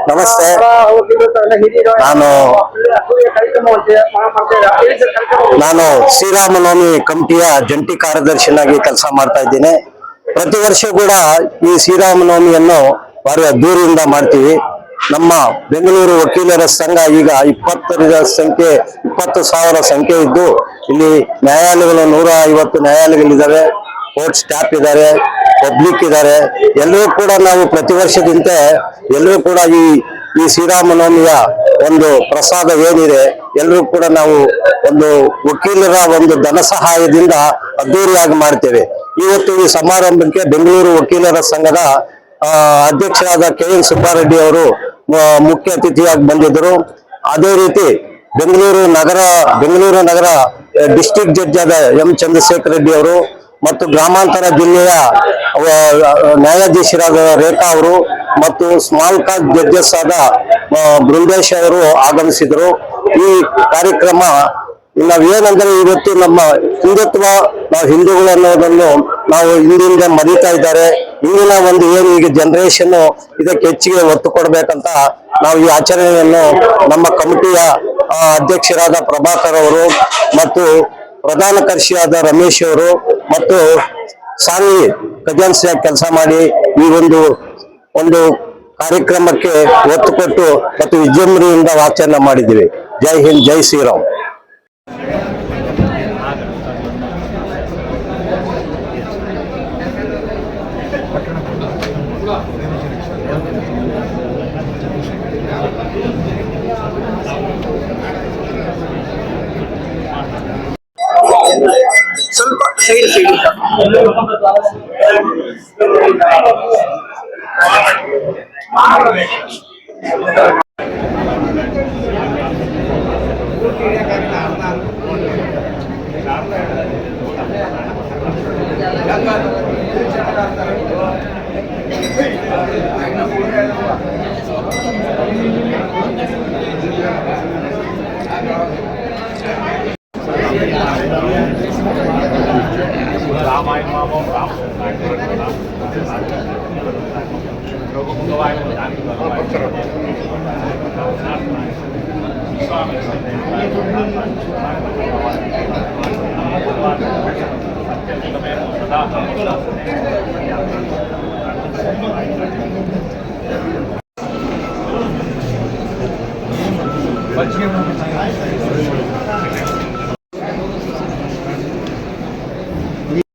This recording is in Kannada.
ನಮಸ್ತೆ. ನಾನು ನಾನು ಶ್ರೀರಾಮನವಮಿ ಕಮಿಟಿಯ ಜಂಟಿ ಕಾರ್ಯದರ್ಶಿಯಾಗಿ ಕೆಲಸ ಮಾಡ್ತಾ ಇದ್ದೀನಿ. ಪ್ರತಿ ವರ್ಷ ಕೂಡ ಈ ಶ್ರೀರಾಮನವಮಿಯನ್ನು ಭಾರಿ ಅದ್ದೂರಿಯಿಂದ ಮಾಡ್ತೀವಿ. ನಮ್ಮ ಬೆಂಗಳೂರು ವಕೀಲರ ಸಂಘ ಈಗ 20,000 ಸಂಖ್ಯೆ ಇದ್ದು, ಇಲ್ಲಿ ನ್ಯಾಯಾಲಯಗಳು 150 ನ್ಯಾಯಾಲಯಗಳಿದ್ದಾವೆ, ಕೋರ್ಟ್ ಸ್ಟಾಫ್ ಇದ್ದಾರೆ, ಪಬ್ಲಿಕ್ ಇದ್ದಾರೆ. ಎಲ್ಲರೂ ಕೂಡ ನಾವು ಪ್ರತಿ ವರ್ಷದಂತೆ ಎಲ್ಲರೂ ಕೂಡ ಈ ಶ್ರೀರಾಮನವಮಿಯ ಒಂದು ಪ್ರಸಾದ ಏನಿದೆ ಎಲ್ಲರೂ ಕೂಡ ನಾವು ಒಂದು ವಕೀಲರ ಒಂದು ಧನ ಸಹಾಯದಿಂದ ಅದ್ದೂರಿಯಾಗಿ ಮಾಡ್ತೇವೆ. ಇವತ್ತು ಈ ಸಮಾರಂಭಕ್ಕೆ ಬೆಂಗಳೂರು ವಕೀಲರ ಸಂಘದ ಅಧ್ಯಕ್ಷರಾದ KN ಸುಬ್ಬಾರೆಡ್ಡಿ ಅವರು ಮುಖ್ಯ ಅತಿಥಿಯಾಗಿ ಬಂದಿದ್ದರು. ಅದೇ ರೀತಿ ಬೆಂಗಳೂರು ನಗರ ಡಿಸ್ಟ್ರಿಕ್ಟ್ ಜಡ್ಜ್ ಆದ M ಚಂದ್ರಶೇಖರ್ ರೆಡ್ಡಿ ಅವರು ಮತ್ತು ಗ್ರಾಮಾಂತರ ಜಿಲ್ಲೆಯ ನ್ಯಾಯಾಧೀಶರಾದ ರೇಖಾ ಅವರು ಮತ್ತು ಸ್ಮಾಲ್ ಕಾಸ್ಟ್ ಜಡ್ಜಸ್ ಆದ ಬೃಂದೇಶ್ ಅವರು ಆಗಮಿಸಿದರು. ಈ ಕಾರ್ಯಕ್ರಮ ನಾವೇನಂದ್ರೆ ಇವತ್ತು ನಮ್ಮ ಹಿಂದುತ್ವ, ನಾವು ಹಿಂದೂಗಳು ಅನ್ನೋದನ್ನು ನಾವು ಹಿಂದಿಂದ ಮರೀತಾ ಇದ್ದಾರೆ. ಇಂದಿನ ಒಂದು ಏನು ಈಗ ಜನರೇಷನ್ ಇದಕ್ಕೆ ಹೆಚ್ಚಿಗೆ ಒತ್ತು ಕೊಡ್ಬೇಕಂತ ನಾವು ಈ ಆಚರಣೆಯನ್ನು ನಮ್ಮ ಕಮಿಟಿಯ ಅಧ್ಯಕ್ಷರಾದ ಪ್ರಭಾಕರ್ ಅವರು ಮತ್ತು ಪ್ರಧಾನ ಕಾರ್ಯದರ್ಶಿಯಾದ ರಮೇಶ್ ಅವರು ಮತ್ತು ಸಾಂಘಿ ಖಜಾನ್ಸಿಯಾಗಿ ಕೆಲಸ ಮಾಡಿ ಈ ಒಂದು ಕಾರ್ಯಕ್ರಮಕ್ಕೆ ಒತ್ತು ಕೊಟ್ಟು ಮತ್ತು ವಿಜೃಂಭಣೆಯಿಂದ ಆಚರಣೆ ಮಾಡಿದ್ದೀವಿ. ಜೈ ಹಿಂದ್, ಜೈ ಶ್ರೀರಾಮ್. ಸ್ವಲ್ಪ ಸೈಡ್